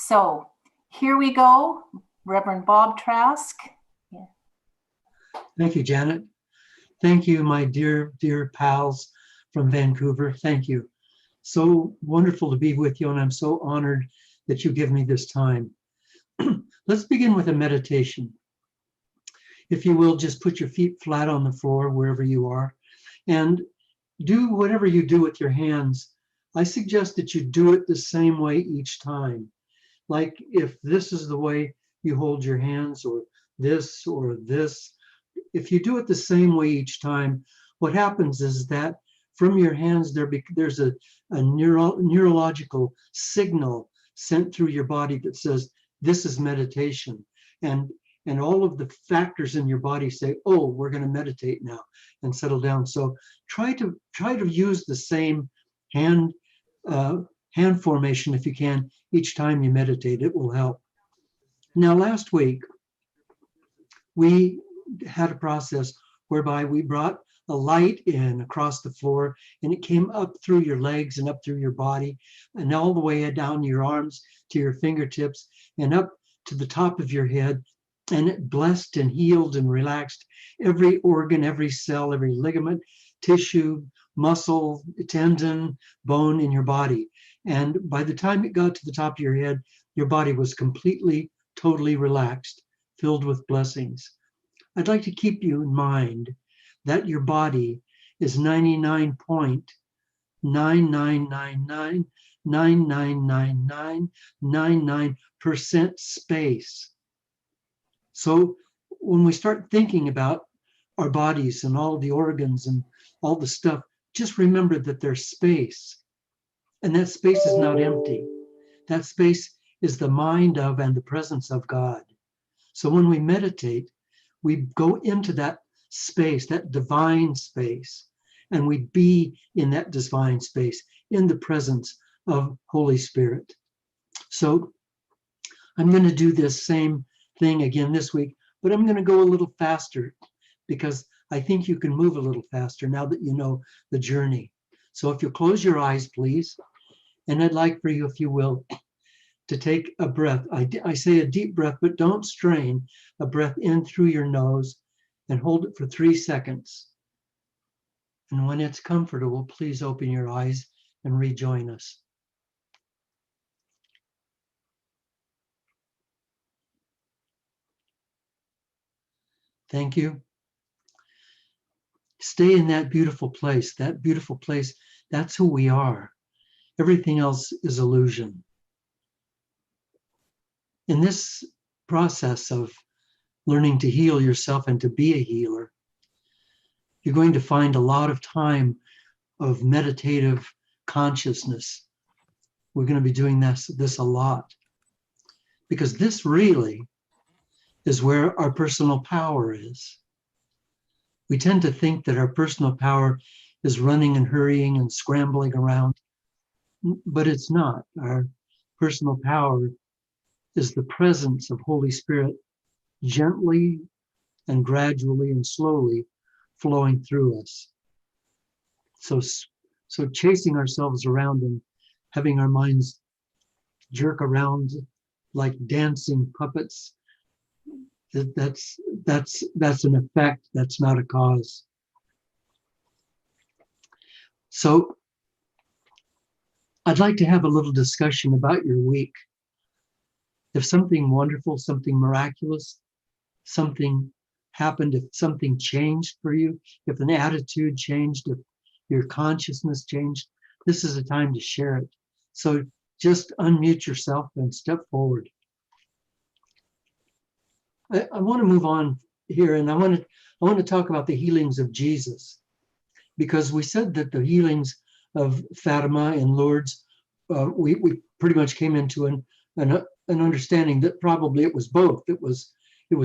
So here we go, Reverend Bob Trask. Yeah. Thank you, Janet. Thank you, my dear, dear pals from Vancouver. Thank you. So wonderful to be with you, and I'm so honored that you give me this time. Let's begin with a meditation. If you will, just put your feet flat on the floor wherever you are, and do whatever you do with your hands. I suggest that you do it the same way each time. Like if this is the way you hold your hands, or this, if you do it the same way each time, what happens is that from your hands there's a neurological signal sent through your body that says this is meditation, and all of the factors in your body say, oh, we're going to meditate now and settle down. So try to use the same hand formation if you can each time you meditate. It will help. Now, last week we had a process whereby we brought a light in across the floor, and it came up through your legs and up through your body and all the way down your arms to your fingertips and up to the top of your head, and it blessed and healed and relaxed every organ, every cell, every ligament, tissue, muscle, tendon, bone in your body. And by the time it got to the top of your head, your body was completely, totally relaxed, filled with blessings. I'd like to keep you in mind that your body is 99.99999999% space. So when we start thinking about our bodies and all the organs and all the stuff, just remember that there's space. And that space is not empty. That space is the mind of and the presence of God. So when we meditate, we go into that space, that divine space, and we be in that divine space, in the presence of Holy Spirit. So I'm going to do this same thing again this week, but I'm going to go a little faster because I think you can move a little faster now that you know the journey. So if you close your eyes, please, and I'd like for you, if you will, to take a breath. I say a deep breath, but don't strain. A breath in through your nose and hold it for 3 seconds. And when it's comfortable, please open your eyes and rejoin us. Thank you. Stay in that beautiful place. That beautiful place, that's who we are. Everything else is illusion. In this process of learning to heal yourself and to be a healer, you're going to find a lot of time of meditative consciousness. We're going to be doing this a lot, because this really is where our personal power is. We tend to think that our personal power is running and hurrying and scrambling around, but it's not. Our personal power is the presence of Holy Spirit gently and gradually and slowly flowing through us. So chasing ourselves around and having our minds jerk around like dancing puppets, that's an effect, that's not a cause. So I'd like to have a little discussion about your week. If something wonderful, something miraculous, something happened, if something changed for you, if an attitude changed, if your consciousness changed, this is a time to share it. So just unmute yourself and step forward. I want to move on here, and I want to talk about the healings of Jesus, because we said that the healings of Fatima and Lourdes, we pretty much came into an understanding that probably it was both. It was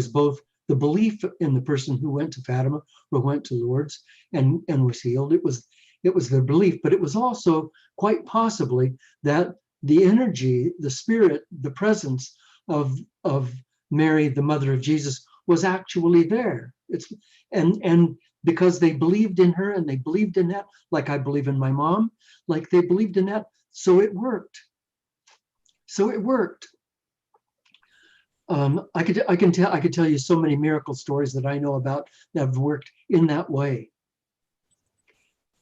both the belief in the person who went to Fatima or went to Lourdes and was healed. It was their belief, but it was also quite possibly that the energy, the spirit, the presence of Mary, the mother of Jesus, was actually there. And because they believed in her and they believed in that, like I believe in my mom, like they believed in that, so it worked. So it worked. I could tell you so many miracle stories that I know about that have worked in that way.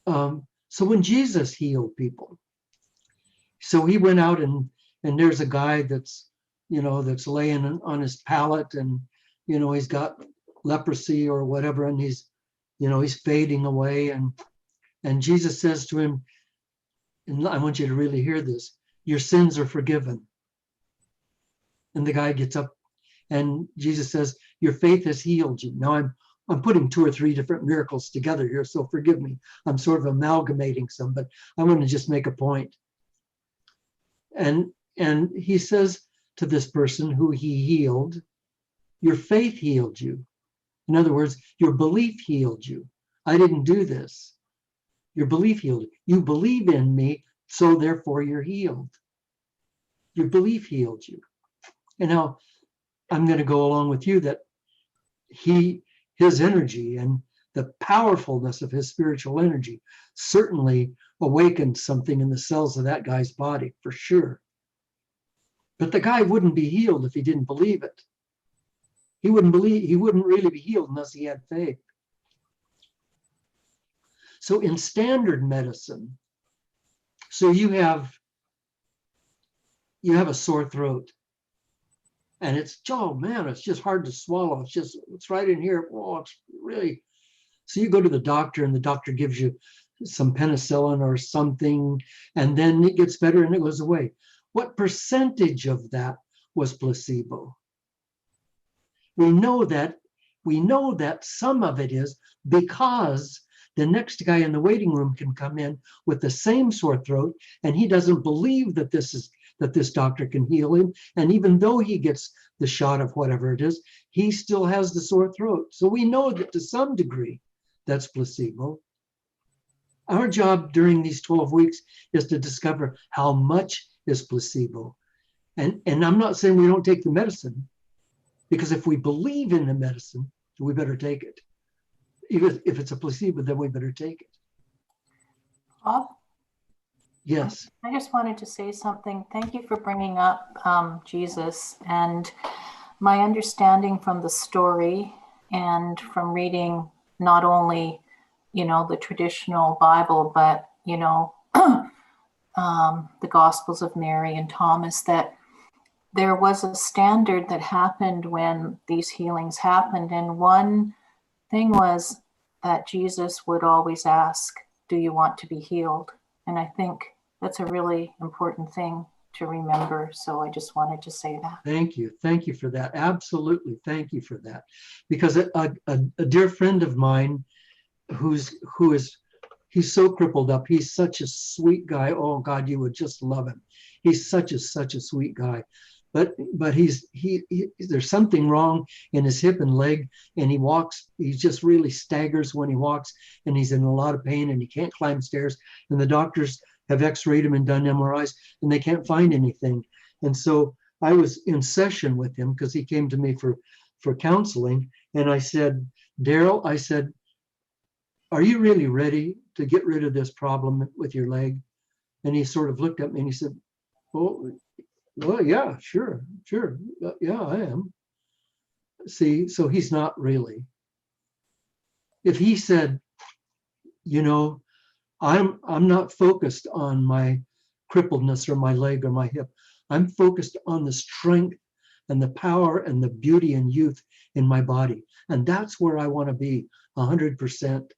So when Jesus healed people, so he went out and there's a guy that's, that's laying on his pallet, and, he's got leprosy or whatever, and he's fading away. And Jesus says to him, and I want you to really hear this, your sins are forgiven. And the guy gets up and Jesus says, your faith has healed you. Now I'm putting 2 or 3 different miracles together here, so forgive me. I'm sort of amalgamating some, but I want to just make a point. And he says to this person who he healed, your faith healed you. In other words, your belief healed you. I didn't do this. Your belief healed you. You believe in me, so therefore you're healed. Your belief healed you. And now I'm going to go along with you that his energy and the powerfulness of his spiritual energy certainly awakened something in the cells of that guy's body, for sure. But the guy wouldn't be healed if he didn't believe it. He wouldn't really be healed unless he had faith. So in standard medicine, so you have a sore throat, and it's, oh man, it's just hard to swallow. It's right in here. Oh, it's really. So you go to the doctor, and the doctor gives you some penicillin or something, and then it gets better and it goes away. What percentage of that was placebo? We know that some of it is because the next guy in the waiting room can come in with the same sore throat, and he doesn't believe that this doctor can heal him. And even though he gets the shot of whatever it is, he still has the sore throat. So we know that to some degree that's placebo. Our job during these 12 weeks is to discover how much is placebo. And I'm not saying we don't take the medicine, because if we believe in the medicine, we better take it. Even if it's a placebo, then we better take it. Bob? Yes. I just wanted to say something. Thank you for bringing up Jesus. And my understanding from the story and from reading not only, the traditional Bible, but, the Gospels of Mary and Thomas, that there was a standard that happened when these healings happened. And one thing was that Jesus would always ask, do you want to be healed? And I think that's a really important thing to remember. So I just wanted to say that. Thank you. Thank you for that. Absolutely. Thank you for that. Because a dear friend of mine he's so crippled up. He's such a sweet guy. Oh God, you would just love him. He's such a sweet guy. But there's something wrong in his hip and leg, and he just really staggers when he walks, and he's in a lot of pain, and he can't climb stairs, and the doctors have x-rayed him and done MRIs, and they can't find anything. And so I was in session with him because he came to me for counseling, and I said, Daryl, I said, are you really ready to get rid of this problem with your leg? And he sort of looked at me and he said, oh, well, yeah, sure. Yeah, I am. See, so he's not really. If he said, I'm not focused on my crippledness or my leg or my hip. I'm focused on the strength and the power and the beauty and youth in my body. And that's where I want to be 100%.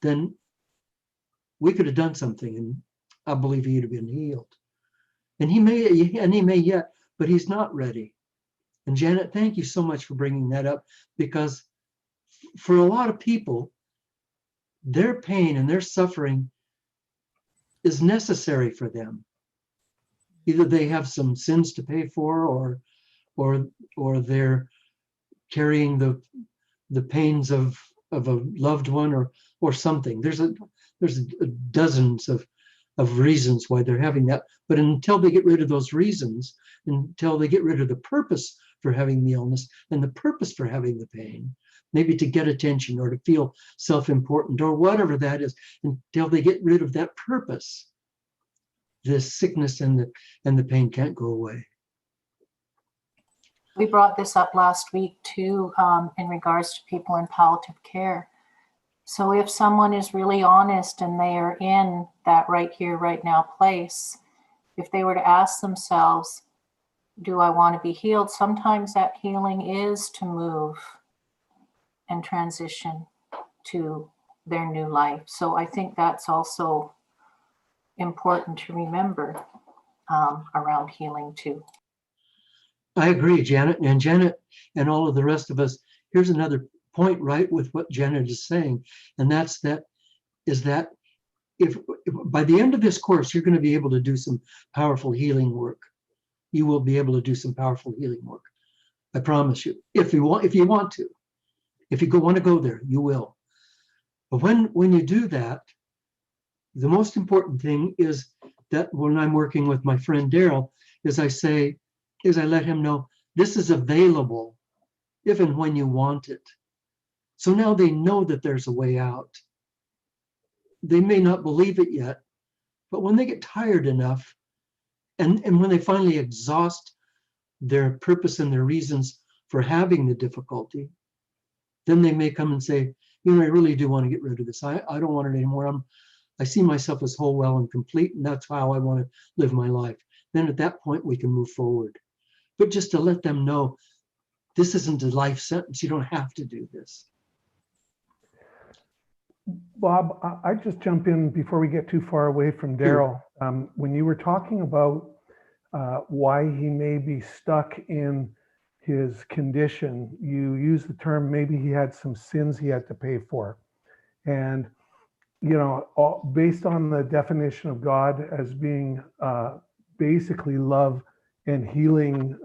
Then we could have done something, and I believe he'd have been healed. And he may yet, but he's not ready. And Janet, thank you so much for bringing that up, because for a lot of people, their pain and their suffering is necessary for them. Either they have some sins to pay for, or they're carrying the pains of a loved one or something. There's dozens of reasons why they're having that. But until they get rid of those reasons, until they get rid of the purpose for having the illness and the purpose for having the pain, maybe to get attention or to feel self-important or whatever that is, until they get rid of that purpose, this sickness and the pain can't go away. We brought this up last week too, in regards to people in palliative care. So if someone is really honest and they are in that right here, right now place, if they were to ask themselves, do I want to be healed? Sometimes that healing is to move and transition to their new life. So I think that's also important to remember around healing too. I agree, Janet. And Janet and all of the rest of us, here's another point right with what Janet is saying. And that's that if by the end of this course, you're going to be able to do some powerful healing work. You will be able to do some powerful healing work. I promise you. If you want to. If you want to go there, you will. But when you do that, the most important thing is that when I'm working with my friend Daryl, I let him know this is available if and when you want it. So now they know that there's a way out. They may not believe it yet, but when they get tired enough and when they finally exhaust their purpose and their reasons for having the difficulty, then they may come and say, I really do want to get rid of this. I don't want it anymore. I see myself as whole, well, and complete, and that's how I want to live my life. Then at that point, we can move forward. But just to let them know, this isn't a life sentence. You don't have to do this. Bob, I just jump in before we get too far away from Daryl. When you were talking about why he may be stuck in his condition, you used the term maybe he had some sins he had to pay for. And, based on the definition of God as being basically love and healing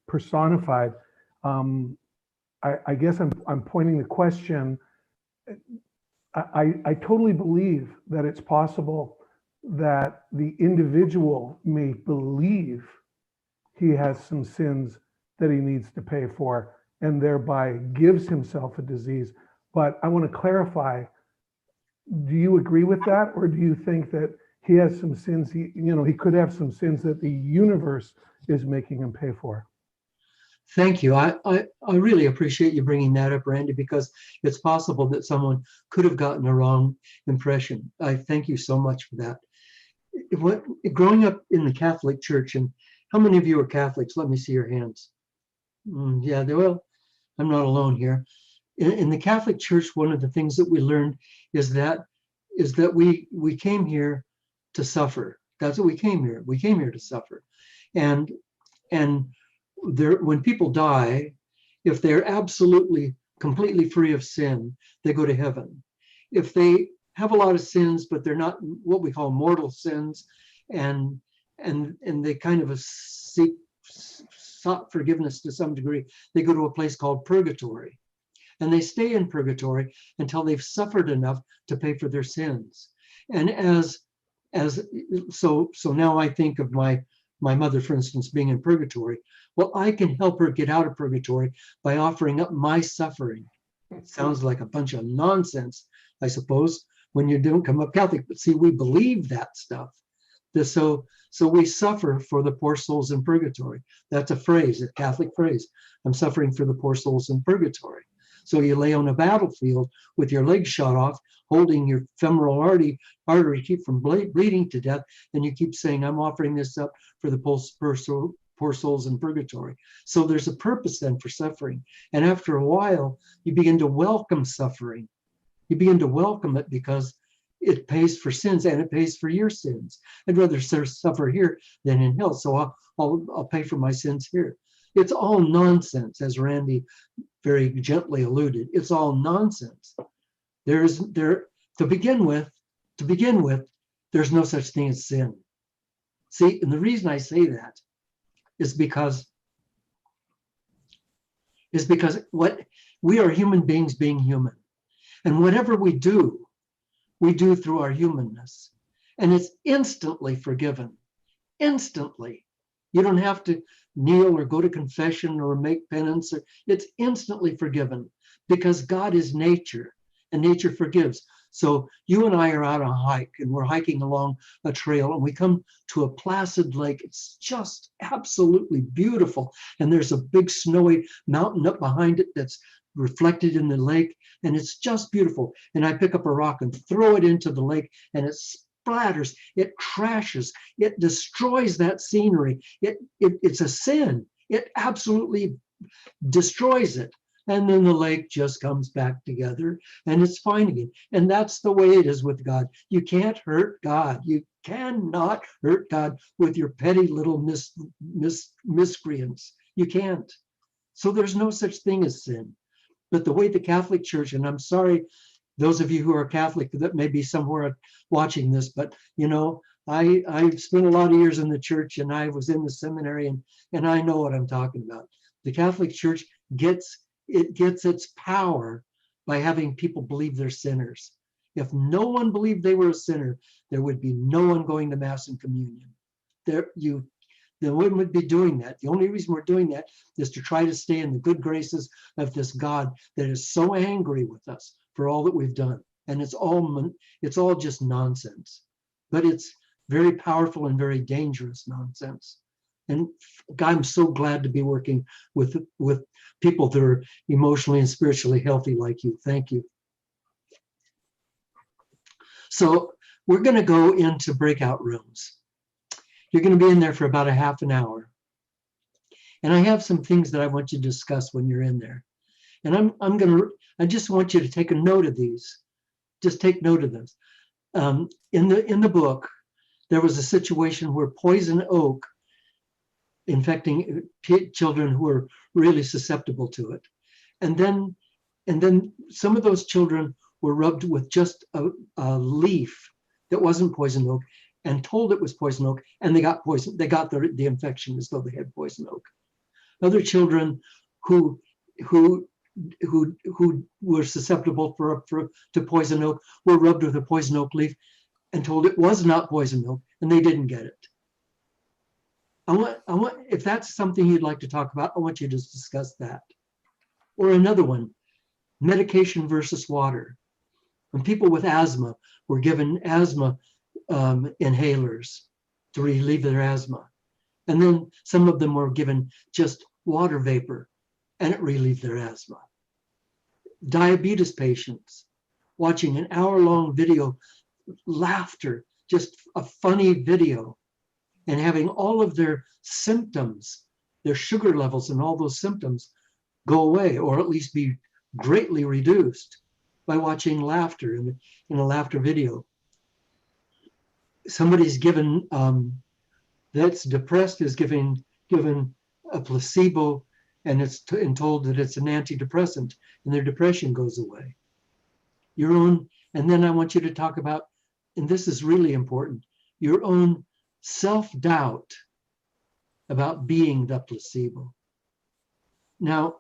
personified, I guess I'm pointing the question. I totally believe that it's possible that the individual may believe he has some sins that he needs to pay for and thereby gives himself a disease. But I want to clarify, do you agree with that? Or do you think that he has some sins, he could have some sins that the universe is making him pay for? Thank you. I really appreciate you bringing that up, Randy, because it's possible that someone could have gotten a wrong impression. I thank you so much for that. Growing up in the Catholic Church, and how many of you are Catholics? Let me see your hands. Yeah, well, I'm not alone here. In the Catholic Church, one of the things that we learned is that we came here to suffer. That's what we came here. We came here to suffer. And when people die, if they're absolutely, completely free of sin, they go to heaven. If they have a lot of sins, but they're not what we call mortal sins, and they kind of sought forgiveness to some degree, they go to a place called purgatory. And they stay in purgatory until they've suffered enough to pay for their sins. And so now I think of my mother, for instance, being in purgatory. Well, I can help her get out of purgatory by offering up my suffering. It sounds like a bunch of nonsense, I suppose, when you don't come up Catholic. But see, we believe that stuff. So we suffer for the poor souls in purgatory. That's a phrase, a Catholic phrase. I'm suffering for the poor souls in purgatory. So you lay on a battlefield with your legs shot off, holding your femoral artery to keep from bleeding to death, and you keep saying, I'm offering this up for the poor souls in purgatory. So there's a purpose then for suffering. And after a while, you begin to welcome suffering. You begin to welcome it because it pays for sins and it pays for your sins. I'd rather suffer here than in hell. So I'll pay for my sins here. It's all nonsense, as Randy very gently alluded. It's all nonsense. To begin with, there's no such thing as sin. See, and the reason I say that is because what we are human beings being human. And whatever we do through our humanness. And it's instantly forgiven. Instantly. You don't have to kneel or go to confession or make penance. It's instantly forgiven because God is nature and nature forgives. So you and I are out on a hike, and we're hiking along a trail, and we come to a placid lake. It's just absolutely beautiful. And there's a big snowy mountain up behind it that's reflected in the lake, and it's just beautiful. And I pick up a rock and throw it into the lake, and it splatters, it crashes, it destroys that scenery. It's a sin. It absolutely destroys it. And then the lake just comes back together and it's fine again. And that's the way it is with God. You can't hurt God. You cannot hurt God with your petty little miscreants. You can't. So there's no such thing as sin. But the way the Catholic Church, and I'm sorry, those of you who are Catholic that may be somewhere watching this, but you know, I've spent a lot of years in the church, and I was in the seminary, and I know what I'm talking about. The Catholic Church gets its power by having people believe they're sinners. If no one believed they were a sinner, there would be no one going to Mass and communion. No one would be doing that. The only reason we're doing that is to try to stay in the good graces of this God that is so angry with us for all that we've done. And it's all just nonsense. But it's very powerful and very dangerous nonsense. And I'm so glad to be working with people that are emotionally and spiritually healthy like you. Thank you. So we're going to go into breakout rooms. You're going to be in there for about a half an hour. And I have some things that I want you to discuss when you're in there. And I just want you to take a note of these. Just take note of this. In the book, there was a situation where poison oak infecting children who were really susceptible to it. And then some of those children were rubbed with just a leaf that wasn't poison oak and told it was poison oak, and they got poison. They got the infection as though they had poison oak. Other children who were susceptible to poison oak were rubbed with a poison oak leaf and told it was not poison oak, and they didn't get it. I want if that's something you'd like to talk about, I want you to discuss that. Or another one, medication versus water. When people with asthma were given asthma inhalers to relieve their asthma, and then some of them were given just water vapor, and it relieved their asthma. Diabetes patients watching an hour-long video, laughter, just a funny video, and having all of their symptoms, their sugar levels and all those symptoms go away, or at least be greatly reduced by watching laughter in a laughter video. Somebody's given, that's depressed is given a placebo, and it's told that it's an antidepressant, and their depression goes away. And then I want you to talk about, and this is really important, your own self-doubt about being the placebo. Now,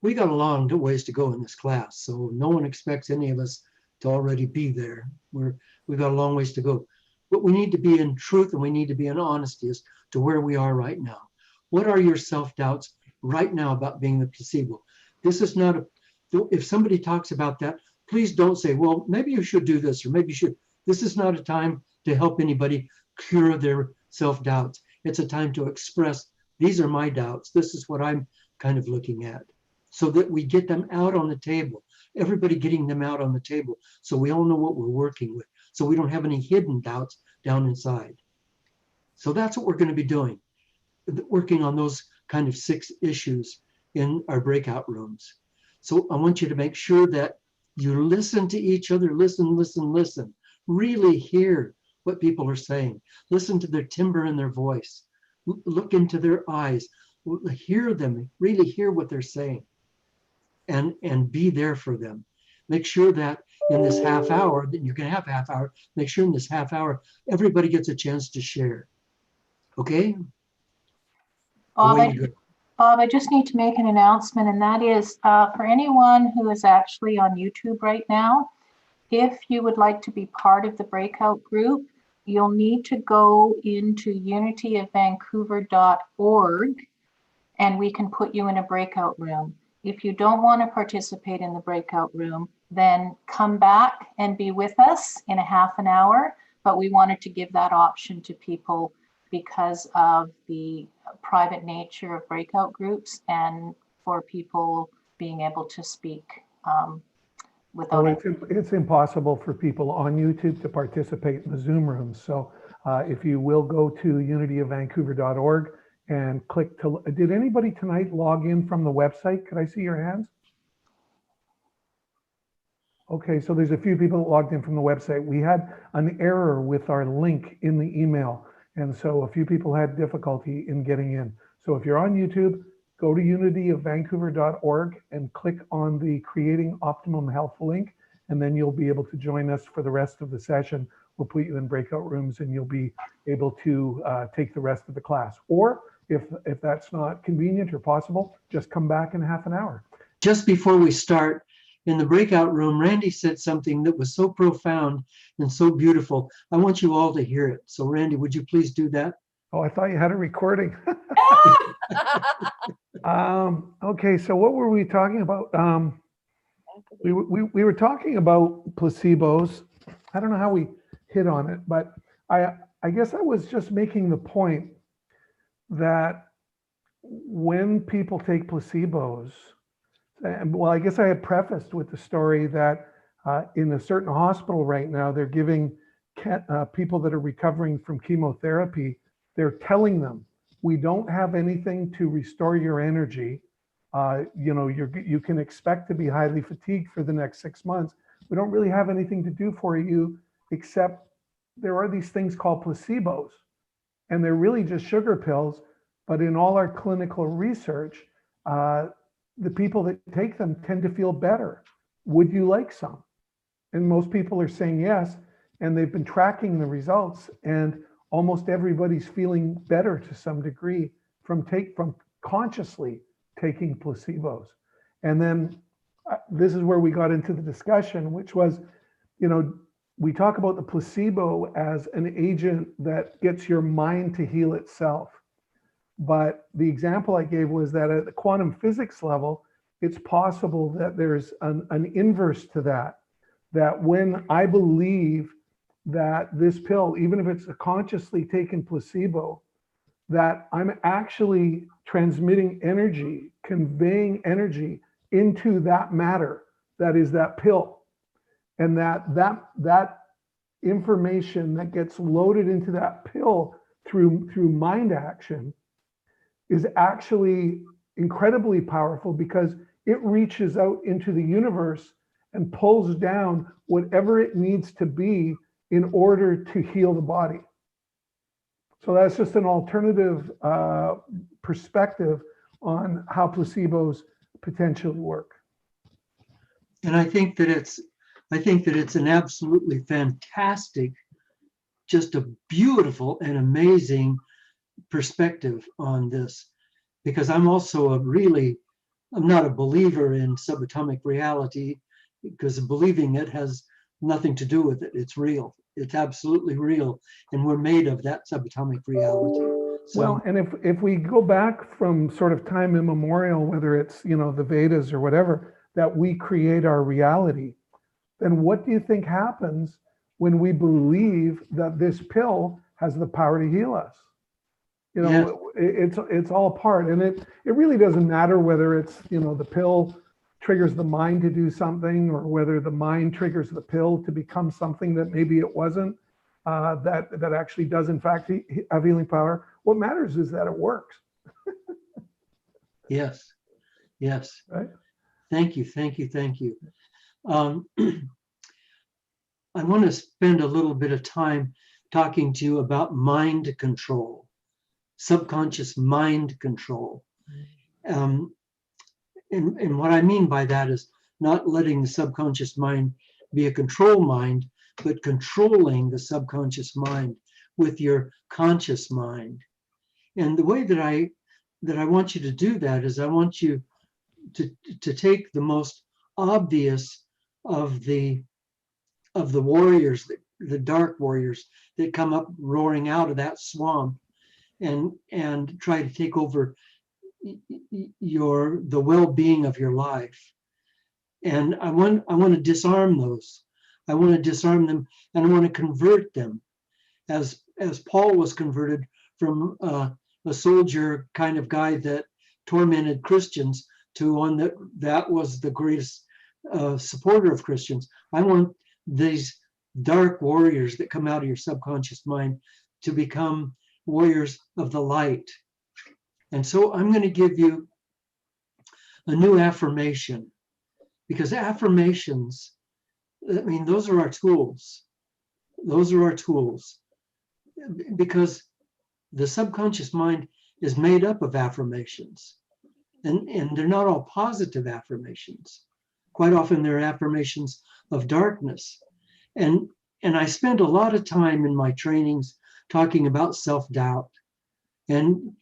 we got a long ways to go in this class, so no one expects any of us to already be there. We've got a long ways to go. But we need to be in truth, and we need to be in honesty as to where we are right now. What are your self-doubts right now about being the placebo? This is not if somebody talks about that, please don't say, well, maybe you should do this, or maybe you should. This is not a time to help anybody cure their self-doubts. It's a time to express, these are my doubts. This is what I'm kind of looking at, so that we get them out on the table. Everybody getting them out on the table, so we all know what we're working with, so we don't have any hidden doubts down inside. So that's what we're going to be doing, working on those kind of 6 issues in our breakout rooms. So I want you to make sure that you listen to each other, listen, really hear what people are saying. Listen to their timbre in their voice. Look into their eyes. Hear them, really hear what they're saying, and be there for them. Make sure that in this half hour, that you can have half hour, make sure in this half hour, everybody gets a chance to share. Okay? Bob, I just need to make an announcement, and that is for anyone who is actually on YouTube right now, if you would like to be part of the breakout group, you'll need to go into unityofvancouver.org, and we can put you in a breakout room. If you don't want to participate in the breakout room, then come back and be with us in a half an hour. But we wanted to give that option to people because of the private nature of breakout groups and for people being able to speak without Well, it's impossible for people on YouTube to participate in the Zoom rooms. So if you will go to unityofvancouver.org and click to, did anybody tonight log in from the website? Could I see your hands? Okay, so there's a few people that logged in from the website. We had an error with our link in the email. And so a few people had difficulty in getting in. So if you're on YouTube, go to unityofvancouver.org and click on the Creating Optimum Health link, and then you'll be able to join us for the rest of the session. We'll put you in breakout rooms and you'll be able to take the rest of the class. Or if that's not convenient or possible, just come back in half an hour. Just before we start, in the breakout room, Randy said something that was so profound and so beautiful. I want you all to hear it. So Randy, would you please do that? Oh, I thought you had a recording. Okay, so what were we talking about? We were talking about placebos. I don't know how we hit on it, but I guess I was just making the point that when people take placebos, well, I guess I had prefaced with the story that in a certain hospital right now, they're giving people that are recovering from chemotherapy, they're telling them, we don't have anything to restore your energy. You can expect to be highly fatigued for the next 6 months. We don't really have anything to do for you, except there are these things called placebos, and they're really just sugar pills. But in all our clinical research, the people that take them tend to feel better. Would you like some? And most people are saying yes, and they've been tracking the results, and almost everybody's feeling better to some degree from consciously taking placebos. And then this is where we got into the discussion, which was, we talk about the placebo as an agent that gets your mind to heal itself. But the example I gave was that at the quantum physics level, it's possible that there's an inverse to that when I believe that this pill, even if it's a consciously taken placebo, that I'm actually transmitting energy, conveying energy into that matter that is that pill. And that information that gets loaded into that pill through mind action is actually incredibly powerful because it reaches out into the universe and pulls down whatever it needs to be in order to heal the body. So that's just an alternative perspective on how placebos potentially work. And I think that it's an absolutely fantastic, just a beautiful and amazing perspective on this, because I'm not a believer in subatomic reality, because believing it has nothing to do with it. It's real. It's absolutely real. And we're made of that subatomic reality. So, well, and if we go back from sort of time immemorial, whether it's, the Vedas or whatever, that we create our reality, then what do you think happens when we believe that this pill has the power to heal us? yes. It's all part, and it really doesn't matter whether it's, the pill triggers the mind to do something or whether the mind triggers the pill to become something that maybe it wasn't, that actually does in fact have healing power. What matters is that it works. Yes. Right. Thank you. I want to spend a little bit of time talking to you about mind control, subconscious mind control. And what I mean by that is not letting the subconscious mind be a control mind, but controlling the subconscious mind with your conscious mind. And the way that I want you to do that is I want you to take the most obvious of the warriors, the dark warriors that come up roaring out of that swamp, and try to take over the well-being of your life. And I want to disarm those. I want to disarm them, and I want to convert them, as Paul was converted from a soldier kind of guy that tormented Christians to one that was the greatest supporter of Christians. I want these dark warriors that come out of your subconscious mind to become warriors of the light. And so I'm going to give you a new affirmation, because affirmations, I mean, those are our tools. Those are our tools, because the subconscious mind is made up of affirmations, and they're not all positive affirmations. Quite often they're affirmations of darkness. And I spend a lot of time in my trainings talking about self-doubt. And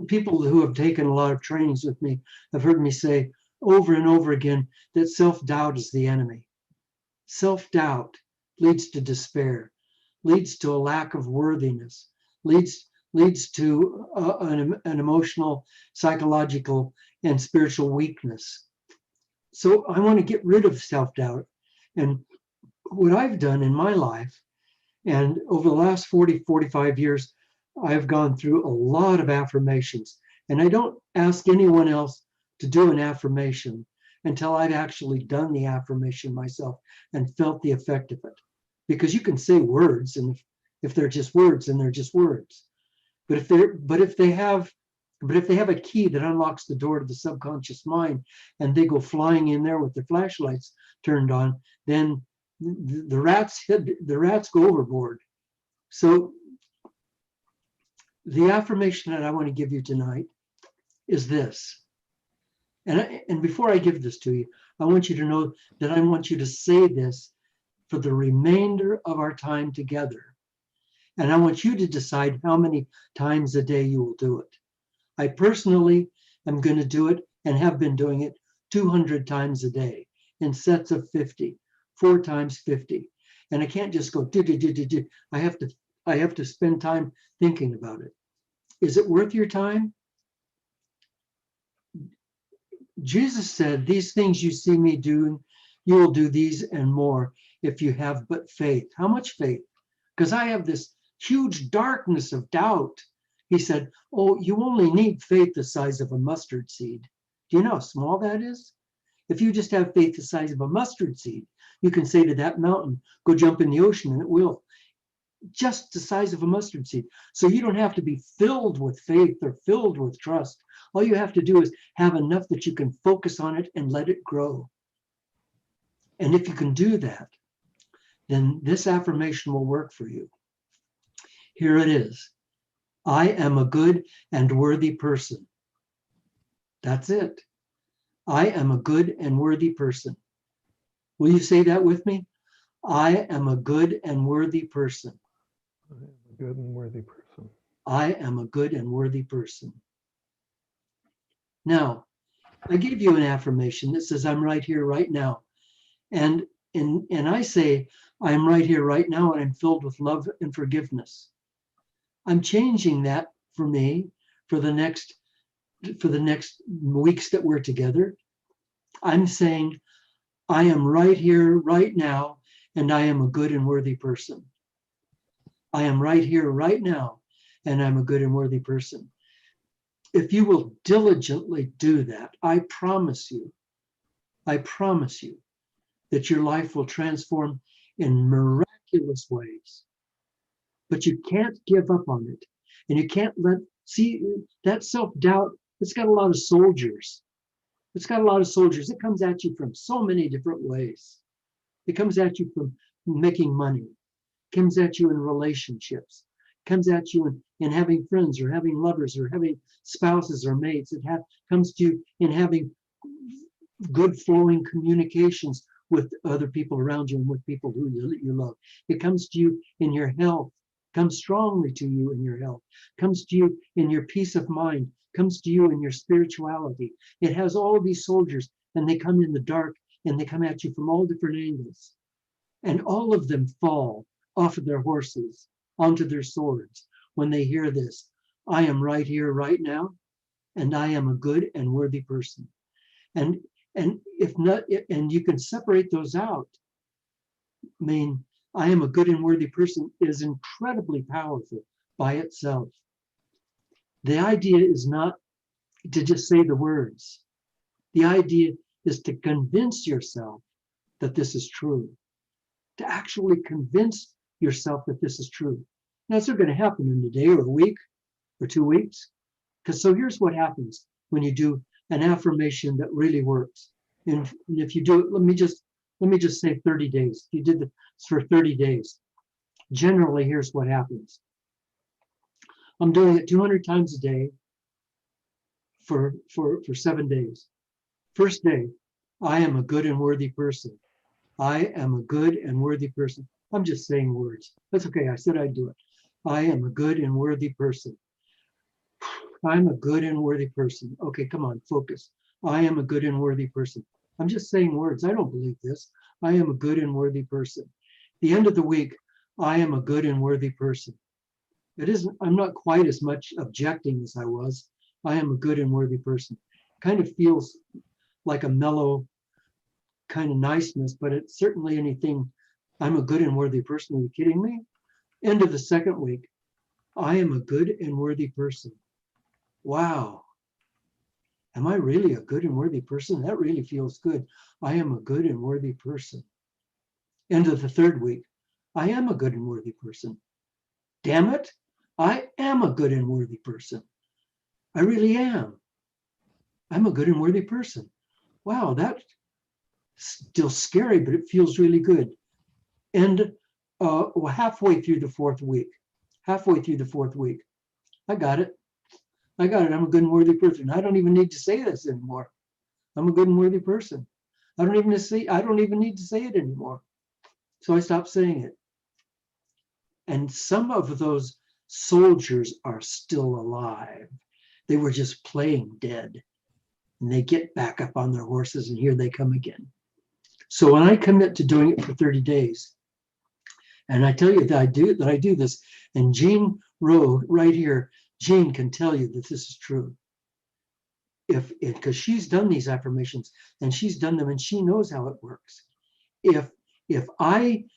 people who have taken a lot of trainings with me have heard me say over and over again that self-doubt is the enemy. Self-doubt leads to despair, leads to a lack of worthiness, leads to an emotional, psychological, and spiritual weakness. So I want to get rid of self-doubt. And what I've done in my life, and over the last 45 years, I've gone through a lot of affirmations. And I don't ask anyone else to do an affirmation until I've actually done the affirmation myself and felt the effect of it. Because you can say words, and if they're just words, then they're just words. But if they have a key that unlocks the door to the subconscious mind, and they go flying in there with their flashlights turned on, then the rats go overboard. So the affirmation that I want to give you tonight is this. And before I give this to you, I want you to know that I want you to say this for the remainder of our time together. And I want you to decide how many times a day you will do it. I personally am going to do it, and have been doing it 200 times a day in sets of 50, 4 times 50. And I can't just go do. I have to spend time thinking about it. Is it worth your time? Jesus said, "These things you see me doing, you will do these and more if you have but faith." How much faith? Because I have this huge darkness of doubt. He said, "Oh, you only need faith the size of a mustard seed." Do you know how small that is? If you just have faith the size of a mustard seed, you can say to that mountain, "Go jump in the ocean," and it will. Just the size of a mustard seed. So you don't have to be filled with faith or filled with trust. All you have to do is have enough that you can focus on it and let it grow. And if you can do that, then this affirmation will work for you. Here it is. I am a good and worthy person. That's it. I am a good and worthy person. Will you say that with me? I am a good and worthy person. I am a good and worthy person. I am a good and worthy person. Now, I gave you an affirmation that says, I'm right here, right now. And I say, I'm right here, right now, and I'm filled with love and forgiveness. I'm changing that for me for the next weeks that we're together. I'm saying, I am right here, right now, and I am a good and worthy person. I am right here, right now, and I'm a good and worthy person. If you will diligently do that, I promise you that your life will transform in miraculous ways. But you can't give up on it. And you can't see that self-doubt, it's got a lot of soldiers. It's got a lot of soldiers. It comes at you from so many different ways. It comes at you from making money. It comes at you in relationships. It comes at you in having friends or having lovers or having spouses or mates. It comes to you in having good flowing communications with other people around you and with people who you love. It comes to you in your health, comes strongly to you in your health, comes to you in your peace of mind, comes to you in your spirituality. It has all of these soldiers, and they come in the dark, and they come at you from all different angles. And all of them fall off of their horses onto their swords when they hear this. I am right here, right now, and I am a good and worthy person. And And if not, and you can separate those out. I mean, I am a good and worthy person is incredibly powerful by itself. The idea is not to just say the words. The idea is to convince yourself that this is true, to actually convince yourself that this is true. Now, it's not going to happen in a day or a week or 2 weeks. Because so here's what happens when you do an affirmation that really works. And if you do it, let me just say 30 days. If you did this for 30 days, generally here's what happens. I'm doing it 200 times a day for 7 days. First day, I am a good and worthy person. I am a good and worthy person. I'm just saying words. That's okay. I said I'd do it. I am a good and worthy person. I'm a good and worthy person. Okay, come on, focus. I am a good and worthy person. I'm just saying words. I don't believe this. I am a good and worthy person. The end of the week, I am a good and worthy person. It isn't, I'm not quite as much objecting as I was. I am a good and worthy person. Kind of feels like a mellow kind of niceness, but it's certainly anything. I'm a good and worthy person. Are you kidding me? End of the second week, I am a good and worthy person. Wow. Am I really a good and worthy person? That really feels good. I am a good and worthy person. End of the third week, I am a good and worthy person. Damn it, I am a good and worthy person. I really am. I'm a good and worthy person. Wow, that's still scary, but it feels really good. And halfway through the fourth week, I got it. I'm a good and worthy person. I don't even need to say this anymore. I'm a good and worthy person. I don't even need to say it anymore. So I stopped saying it. And some of those soldiers are still alive. They were just playing dead. And they get back up on their horses and here they come again. So when I commit to doing it for 30 days, and I tell you that I do this, and Jean Rowe right here, Jean can tell you that this is true. Because she's done these affirmations and she's done them and she knows how it works. If on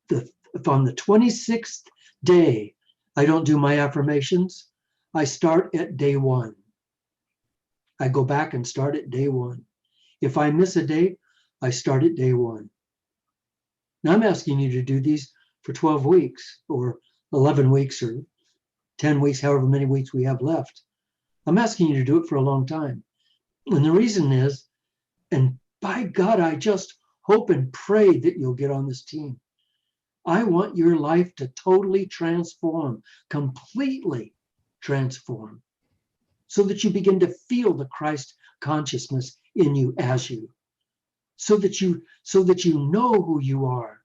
the 26th day I don't do my affirmations, I start at day 1. I go back and start at day 1. If I miss a day, I start at day 1. Now I'm asking you to do these for 12 weeks or 11 weeks or 10 weeks, however many weeks we have left. I'm asking you to do it for a long time. And the reason is, and by God, I just hope and pray that you'll get on this team. I want your life to totally transform, completely transform, so that you begin to feel the Christ consciousness in you as you, so that you know who you are,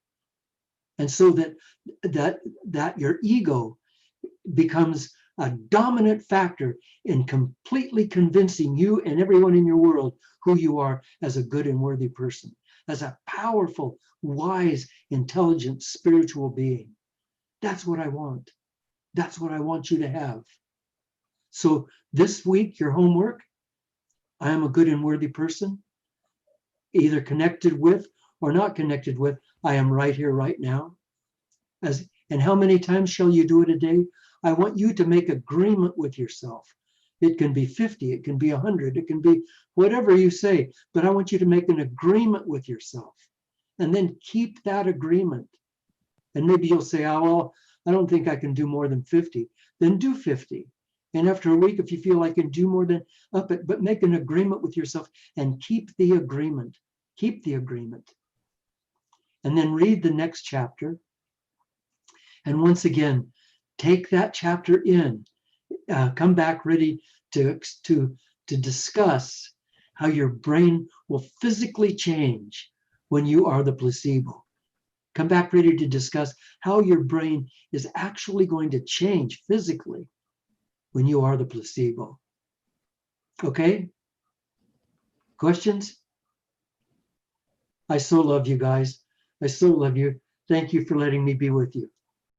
and so that your ego becomes a dominant factor in completely convincing you and everyone in your world who you are as a good and worthy person, as a powerful, wise, intelligent, spiritual being. That's what I want. That's what I want you to have. So this week, your homework, I am a good and worthy person, either connected with or not connected with, I am right here, right now. And how many times shall you do it a day? I want you to make agreement with yourself. It can be 50, it can be 100, it can be whatever you say, but I want you to make an agreement with yourself and then keep that agreement. And maybe you'll say, oh, well, I don't think I can do more than 50. Then do 50. And after a week, if you feel like you can do more than up it, but make an agreement with yourself and keep the agreement. Keep the agreement. And then read the next chapter. And once again, take that chapter in. Come back ready to discuss how your brain will physically change when you are the placebo. Come back ready to discuss how your brain is actually going to change physically when you are the placebo. Okay? Questions? I so love you guys. I so love you. Thank you for letting me be with you.